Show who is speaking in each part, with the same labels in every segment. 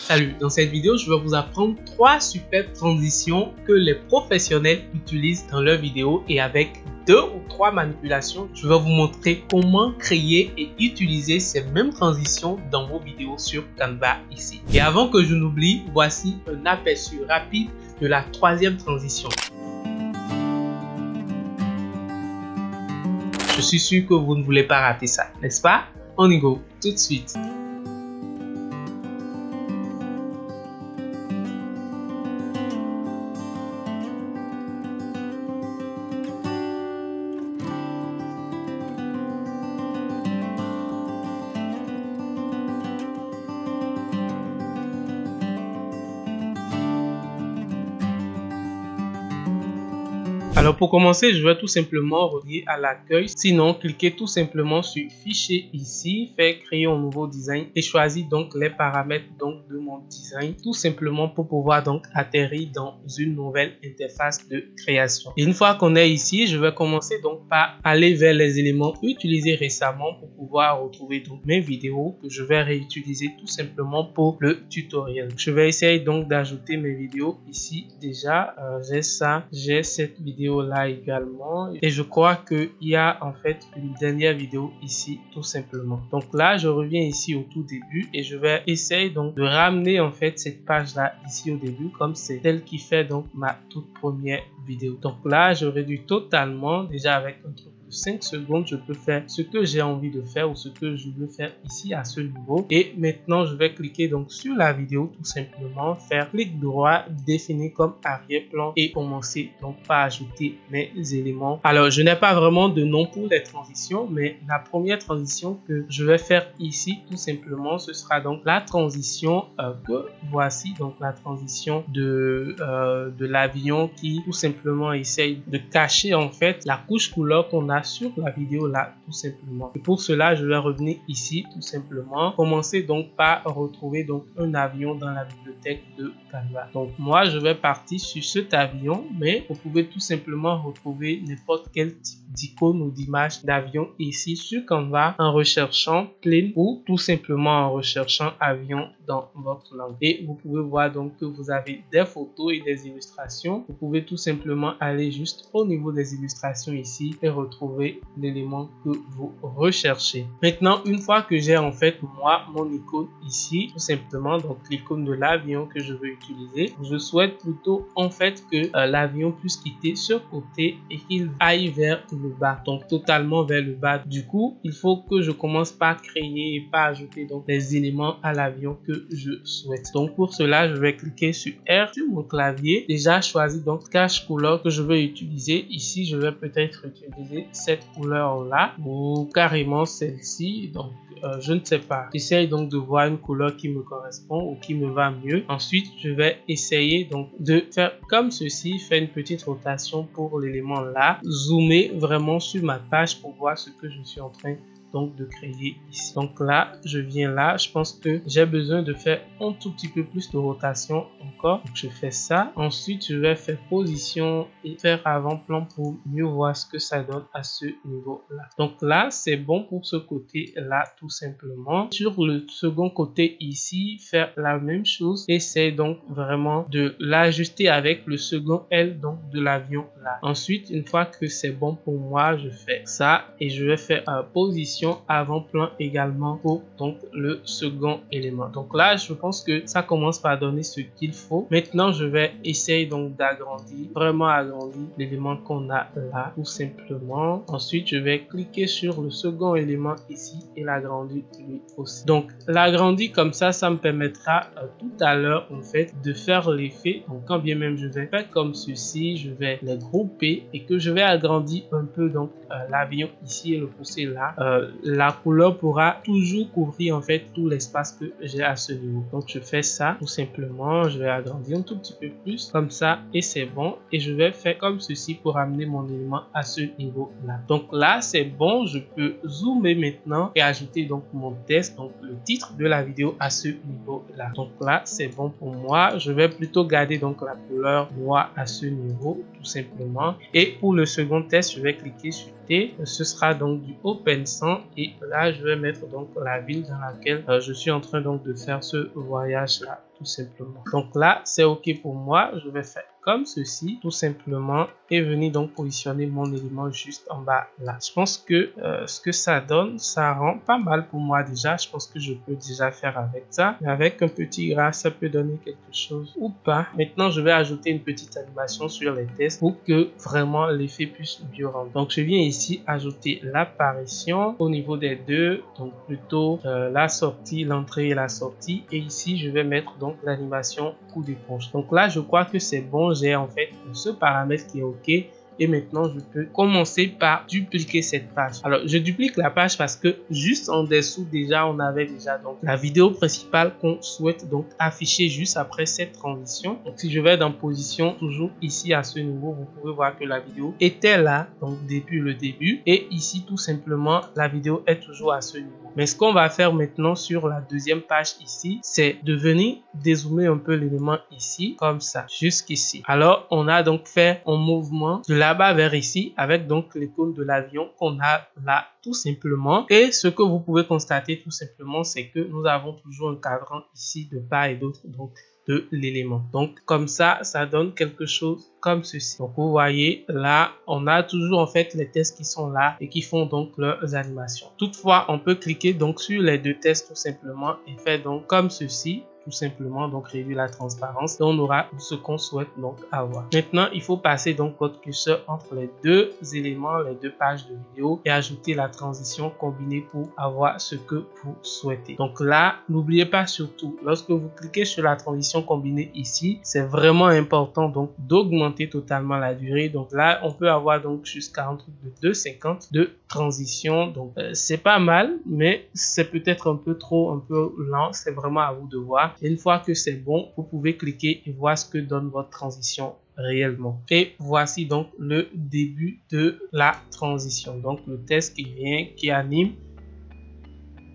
Speaker 1: Salut, dans cette vidéo, je vais vous apprendre 3 superbes transitions que les professionnels utilisent dans leurs vidéos et avec 2 ou 3 manipulations, je vais vous montrer comment créer et utiliser ces mêmes transitions dans vos vidéos sur Canva ici. Et avant que je n'oublie, voici un aperçu rapide de la 3e transition. Je suis sûr que vous ne voulez pas rater ça, n'est-ce pas? On y go tout de suite. Alors pour commencer, je vais tout simplement relier à l'accueil. Sinon, cliquez tout simplement sur Fichier ici, faire créer un nouveau design et choisir donc les paramètres donc de mon design, tout simplement pour pouvoir donc atterrir dans une nouvelle interface de création. Et une fois qu'on est ici, je vais commencer donc par aller vers les éléments utilisés récemment pour pouvoir retrouver donc mes vidéos que je vais réutiliser tout simplement pour le tutoriel. Je vais essayer donc d'ajouter mes vidéos ici déjà. J'ai ça, j'ai cette vidéo là également et je crois qu'il y a en fait une dernière vidéo ici tout simplement. Donc là je reviens ici au tout début et je vais essayer donc de ramener en fait cette page là ici au début comme c'est celle qui fait donc ma toute première vidéo. Donc là je réduis totalement, déjà avec un truc de 5 secondes je peux faire ce que j'ai envie de faire ou ce que je veux faire ici à ce niveau. Et maintenant je vais cliquer donc sur la vidéo tout simplement, faire clic droit, définir comme arrière-plan et commencer donc par ajouter mes éléments. Alors je n'ai pas vraiment de nom pour les transitions, mais la première transition que je vais faire ici tout simplement ce sera donc la transition que voici, donc la transition de l'avion qui tout simplement essaye de cacher en fait la couche couleur qu'on a sur la vidéo là tout simplement. Et pour cela je vais revenir ici tout simplement, commencer donc par retrouver donc un avion dans la bibliothèque de Canva. Donc moi je vais partir sur cet avion, mais vous pouvez tout simplement retrouver n'importe quel type d'icône ou d'image d'avion ici sur Canva en recherchant plane ou tout simplement en recherchant avion dans votre langue. Et vous pouvez voir donc que vous avez des photos et des illustrations. Vous pouvez tout simplement aller juste au niveau des illustrations ici et retrouver l'élément que vous recherchez. Maintenant, une fois que j'ai en fait moi mon icône ici, tout simplement donc l'icône de l'avion que je veux utiliser, je souhaite plutôt en fait que l'avion puisse quitter ce côté et qu'il aille vers le bas, donc totalement vers le bas. Du coup, il faut que je commence par créer et par ajouter donc les éléments à l'avion que je souhaite. Donc pour cela, je vais cliquer sur R sur mon clavier. Déjà choisi donc cache couleur que je vais utiliser. Ici, je vais peut-être utiliser cette couleur là ou carrément celle-ci. Donc je ne sais pas. J'essaye donc de voir une couleur qui me correspond ou qui me va mieux. Ensuite, je vais essayer donc de faire comme ceci, faire une petite rotation pour l'élément là, zoomer vraiment sur ma page pour voir ce que je suis en train donc de créer ici. Donc là je viens là, je pense que j'ai besoin de faire un tout petit peu plus de rotation encore, donc je fais ça. Ensuite je vais faire position et faire avant-plan pour mieux voir ce que ça donne à ce niveau là. Donc là c'est bon pour ce côté là tout simplement. Sur le second côté ici, faire la même chose, essayer donc vraiment de l'ajuster avec le second L donc de l'avion là. Ensuite une fois que c'est bon pour moi, je fais ça et je vais faire position avant-plan également pour donc le second élément. Donc là je pense que ça commence par donner ce qu'il faut. Maintenant je vais essayer donc d'agrandir, vraiment agrandir l'élément qu'on a là tout simplement. Ensuite je vais cliquer sur le second élément ici et l'agrandir lui aussi. Donc l'agrandir comme ça me permettra tout à l'heure en fait de faire l'effet. Donc quand bien même je vais faire comme ceci, je vais les grouper et que je vais agrandir un peu donc l'avion ici et le pousser là. La couleur pourra toujours couvrir en fait tout l'espace que j'ai à ce niveau. Donc je fais ça tout simplement, je vais agrandir un tout petit peu plus comme ça et c'est bon. Et je vais faire comme ceci pour amener mon élément à ce niveau là. Donc là c'est bon, je peux zoomer maintenant et ajouter donc mon texte, donc le titre de la vidéo à ce niveau là. Donc là c'est bon pour moi, je vais plutôt garder donc la couleur noire à ce niveau tout simplement. Et pour le second test je vais cliquer sur T, ce sera donc du Open Sans temps et là je vais mettre donc la ville dans laquelle je suis en train donc de faire ce voyage là tout simplement. Donc là c'est ok pour moi, je vais faire comme ceci tout simplement et venir donc positionner mon élément juste en bas là. Je pense que ce que ça donne, ça rend pas mal pour moi déjà. Je pense que je peux déjà faire avec ça, mais avec un petit gras ça peut donner quelque chose ou pas. Maintenant je vais ajouter une petite animation sur les tests pour que vraiment l'effet puisse mieux rendre. Donc je viens ici ajouter l'apparition au niveau des deux, donc plutôt la sortie, l'entrée et la sortie, et ici je vais mettre donc l'animation coup d'éponge. Donc là je crois que c'est bon, j'ai en fait ce paramètre qui est ok. Et maintenant, je peux commencer par dupliquer cette page. Alors, je duplique la page parce que juste en dessous, déjà, on avait déjà donc la vidéo principale qu'on souhaite donc afficher juste après cette transition. Donc, si je vais dans position, toujours ici à ce niveau, vous pouvez voir que la vidéo était là, donc depuis le début. Et ici, tout simplement, la vidéo est toujours à ce niveau. Mais ce qu'on va faire maintenant sur la deuxième page ici, c'est de venir dézoomer un peu l'élément ici, comme ça, jusqu'ici. Alors, on a donc fait un mouvement de là-bas vers ici, avec donc l'icône de l'avion qu'on a là, tout simplement. Et ce que vous pouvez constater tout simplement, c'est que nous avons toujours un cadran ici de part et d'autre, donc de l'élément. Donc comme ça donne quelque chose comme ceci. Donc vous voyez là, on a toujours en fait les tests qui sont là et qui font donc leurs animations. Toutefois, on peut cliquer donc sur les deux tests tout simplement et faire donc comme ceci. Tout simplement donc réduire la transparence et on aura ce qu'on souhaite donc avoir. Maintenant il faut passer donc votre curseur entre les deux éléments, les deux pages de vidéo et ajouter la transition combinée pour avoir ce que vous souhaitez. Donc là n'oubliez pas surtout lorsque vous cliquez sur la transition combinée ici, c'est vraiment important donc d'augmenter totalement la durée. Donc là on peut avoir donc jusqu'à un truc de 2,50 de transition. Donc c'est pas mal, mais c'est peut-être un peu trop, un peu lent. C'est vraiment à vous de voir. Et une fois que c'est bon, vous pouvez cliquer et voir ce que donne votre transition réellement. Et voici donc le début de la transition. Donc le test qui vient, qui anime.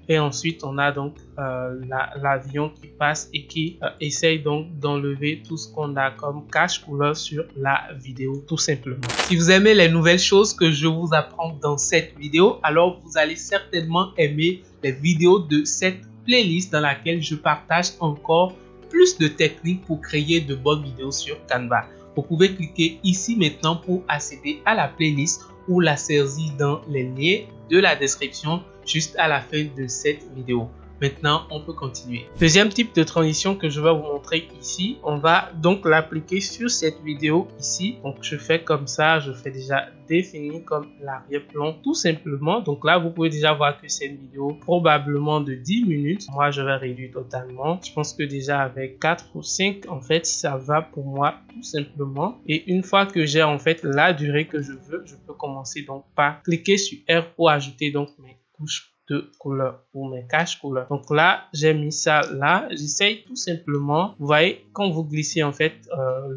Speaker 1: Et ensuite, on a donc l'avion qui passe et qui essaye donc d'enlever tout ce qu'on a comme cache couleur sur la vidéo, tout simplement. Si vous aimez les nouvelles choses que je vous apprends dans cette vidéo, alors vous allez certainement aimer les vidéos de cette playlist dans laquelle je partage encore plus de techniques pour créer de bonnes vidéos sur Canva. Vous pouvez cliquer ici maintenant pour accéder à la playlist ou la saisir dans les liens de la description juste à la fin de cette vidéo. Maintenant, on peut continuer. Deuxième type de transition que je vais vous montrer ici, on va donc l'appliquer sur cette vidéo ici. Donc, je fais comme ça, je fais déjà définir comme l'arrière-plan tout simplement. Donc là, vous pouvez déjà voir que c'est une vidéo probablement de 10 minutes. Moi, je vais réduire totalement. Je pense que déjà avec 4 ou 5, en fait, ça va pour moi tout simplement. Et une fois que j'ai en fait la durée que je veux, je peux commencer donc par cliquer sur R pour ajouter donc mes couches de couleur pour mes caches couleurs. Donc là, j'ai mis ça là. J'essaye tout simplement. Vous voyez, quand vous glissez en fait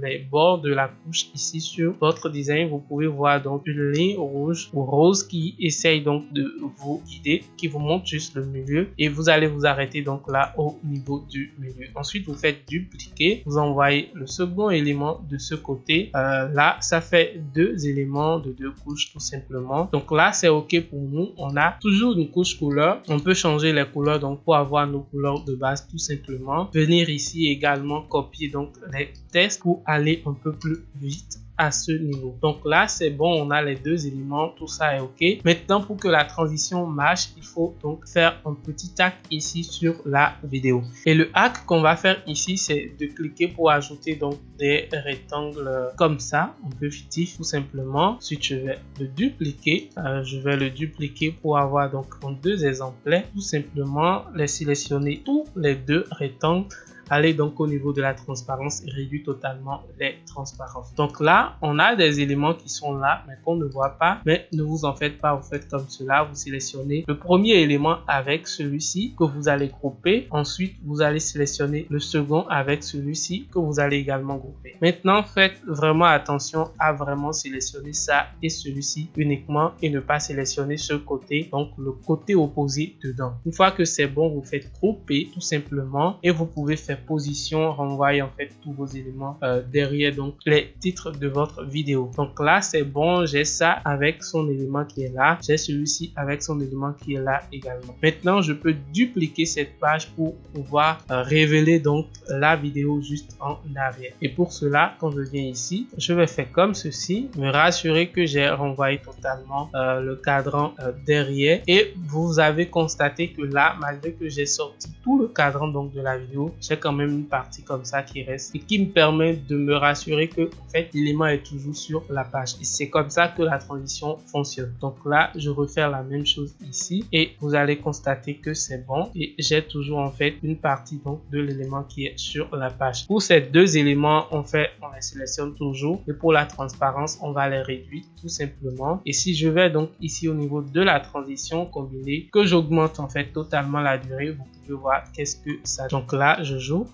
Speaker 1: les bords de la couche ici sur votre design, vous pouvez voir donc une ligne rouge ou rose qui essaye donc de vous guider, qui vous montre juste le milieu et vous allez vous arrêter donc là au niveau du milieu. Ensuite, vous faites dupliquer. Vous envoyez le second élément de ce côté. Là, ça fait deux éléments de deux couches tout simplement. Donc là, c'est OK pour nous. On a toujours une couche couleur. On peut changer les couleurs donc pour avoir nos couleurs de base tout simplement. Venir ici également copier donc les tests pour aller un peu plus vite à ce niveau. Donc là c'est bon, on a les deux éléments, tout ça est ok. Maintenant pour que la transition marche, il faut donc faire un petit hack ici sur la vidéo. Et le hack qu'on va faire ici, c'est de cliquer pour ajouter donc des rectangles comme ça, un peu fictif tout simplement. Ensuite je vais le dupliquer, pour avoir donc en deux exemplaires, tout simplement les sélectionner tous les deux rectangles. Allez donc au niveau de la transparence et réduire totalement les transparences. Donc là, on a des éléments qui sont là, mais qu'on ne voit pas. Mais ne vous en faites pas, vous faites comme cela. Vous sélectionnez le premier élément avec celui-ci que vous allez grouper. Ensuite, vous allez sélectionner le second avec celui-ci que vous allez également grouper. Maintenant, faites vraiment attention à vraiment sélectionner ça et celui-ci uniquement et ne pas sélectionner ce côté, donc le côté opposé dedans. Une fois que c'est bon, vous faites grouper tout simplement et vous pouvez faire fait position renvoie en fait tous vos éléments derrière donc les titres de votre vidéo. Donc là c'est bon, j'ai ça avec son élément qui est là, j'ai celui-ci avec son élément qui est là également. Maintenant je peux dupliquer cette page pour pouvoir révéler donc la vidéo juste en arrière. Et pour cela, quand je viens ici, je vais faire comme ceci, me rassurer que j'ai renvoyé totalement le cadran derrière. Et vous avez constaté que là, malgré que j'ai sorti tout le cadran donc de la vidéo, j'ai quand même une partie comme ça qui reste et qui me permet de me rassurer que en fait l'élément est toujours sur la page. Et c'est comme ça que la transition fonctionne. Donc là, je refais la même chose ici et vous allez constater que c'est bon et j'ai toujours en fait une partie donc de l'élément qui est sur la page. Pour ces deux éléments, on les sélectionne toujours et pour la transparence, on va les réduire tout simplement. Et si je vais donc ici au niveau de la transition combinée, que j'augmente en fait totalement la durée, vous pouvez voir qu'est-ce que ça. Donc là, je joue.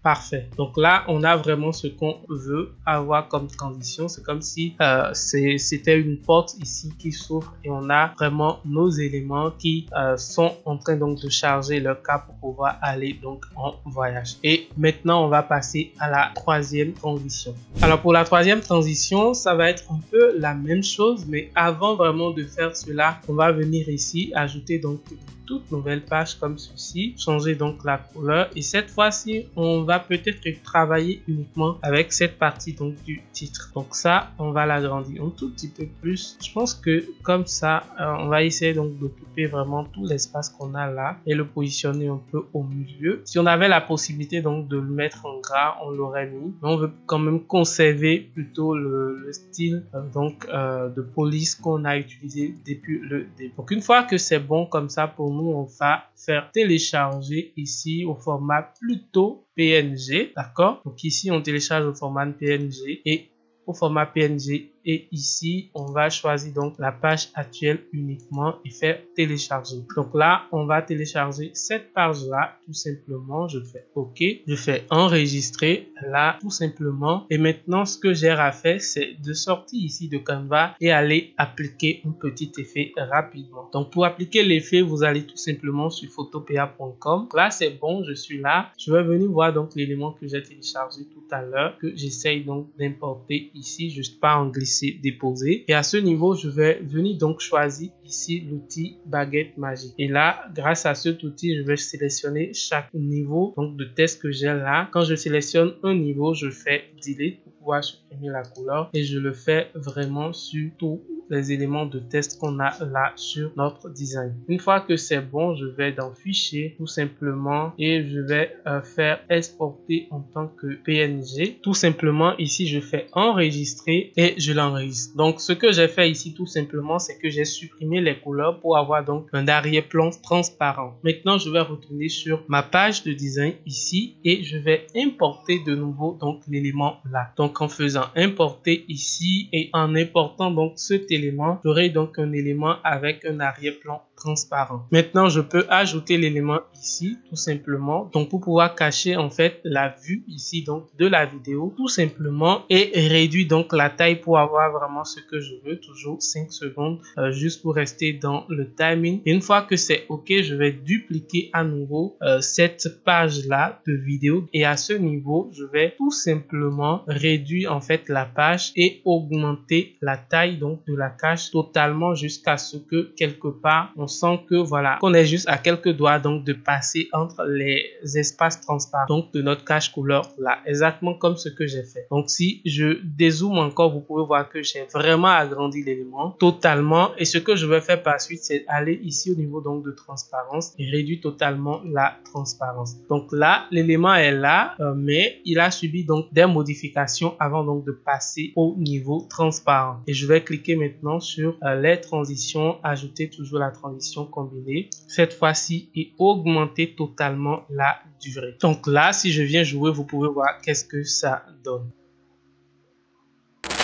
Speaker 1: Parfait. Donc là, on a vraiment ce qu'on veut avoir comme transition. C'est comme si c'était une porte ici qui s'ouvre et on a vraiment nos éléments qui sont en train donc de charger leur cas pour pouvoir aller donc en voyage. Et maintenant, on va passer à la troisième transition. Alors pour la troisième transition, ça va être un peu la même chose, mais avant vraiment de faire cela, on va venir ici ajouter donc toute nouvelle page comme ceci, changer donc la couleur et cette fois-ci on va peut-être travailler uniquement avec cette partie donc du titre. Donc ça on va l'agrandir un tout petit peu plus. Je pense que comme ça on va essayer donc d'occuper vraiment tout l'espace qu'on a là et le positionner un peu au milieu. Si on avait la possibilité donc de le mettre en gras, on l'aurait mis, mais on veut quand même conserver plutôt le style de police qu'on a utilisé depuis le début. Donc une fois que c'est bon comme ça pour nous, on va faire télécharger ici au format plutôt PNG, d'accord? Donc ici on télécharge au format PNG et au format PNG et ici on va choisir donc la page actuelle uniquement et faire télécharger. Donc là on va télécharger cette page là tout simplement. Je fais OK, je fais enregistrer là tout simplement et maintenant ce que j'ai à faire c'est de sortir ici de Canva et aller appliquer un petit effet rapidement. Donc pour appliquer l'effet vous allez tout simplement sur photopea.com. Là c'est bon, je suis là, je vais venir voir donc l'élément que j'ai téléchargé tout à l'heure que j'essaye donc d'importer ici, juste pas en glisser déposer et à ce niveau je vais venir donc choisir ici l'outil baguette magique et là grâce à cet outil je vais sélectionner chaque niveau donc de test que j'ai là. Quand je sélectionne un niveau je fais delete pour pouvoir supprimer la couleur et je le fais vraiment sur tous les éléments de test qu'on a là sur notre design. Une fois que c'est bon, je vais dans fichier tout simplement et je vais faire exporter en tant que PNG. Tout simplement ici je fais enregistrer et je l'enregistre. Donc ce que j'ai fait ici tout simplement c'est que j'ai supprimé les couleurs pour avoir donc un arrière-plan transparent. Maintenant je vais retourner sur ma page de design ici et je vais importer de nouveau donc l'élément là. Donc en faisant importer ici et en important donc cet élément, j'aurai donc un élément avec un arrière-plan transparent. Maintenant, je peux ajouter l'élément ici, tout simplement. Donc, pour pouvoir cacher en fait la vue ici donc de la vidéo, tout simplement, et réduire donc la taille pour avoir vraiment ce que je veux. Toujours 5 secondes, juste pour rester dans le timing. Et une fois que c'est OK, je vais dupliquer à nouveau cette page-là de vidéo. Et à ce niveau, je vais tout simplement réduire en fait la page et augmenter la taille donc de la cache totalement jusqu'à ce que quelque part on sent que voilà qu'on est juste à quelques doigts donc de passer entre les espaces transparents donc de notre cache couleur là, exactement comme ce que j'ai fait. Donc si je dézoome encore, vous pouvez voir que j'ai vraiment agrandi l'élément totalement et ce que je vais faire par suite c'est aller ici au niveau donc de transparence et réduire totalement la transparence. Donc là l'élément est là mais il a subi donc des modifications avant donc de passer au niveau transparent et je vais cliquer maintenant sur les transitions, ajouter toujours la transition combinée cette fois-ci et augmenter totalement la durée. Donc là si je viens jouer, vous pouvez voir qu'est-ce que ça donne.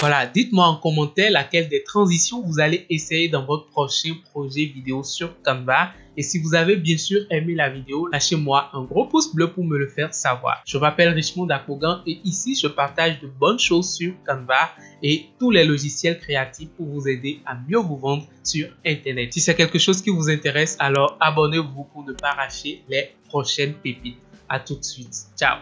Speaker 1: Voilà, dites-moi en commentaire laquelle des transitions vous allez essayer dans votre prochain projet vidéo sur Canva. Et si vous avez bien sûr aimé la vidéo, lâchez-moi un gros pouce bleu pour me le faire savoir. Je m'appelle Richmond Dakogan et ici je partage de bonnes choses sur Canva et tous les logiciels créatifs pour vous aider à mieux vous vendre sur Internet. Si c'est quelque chose qui vous intéresse, alors abonnez-vous pour ne pas rater les prochaines pépites. À tout de suite. Ciao.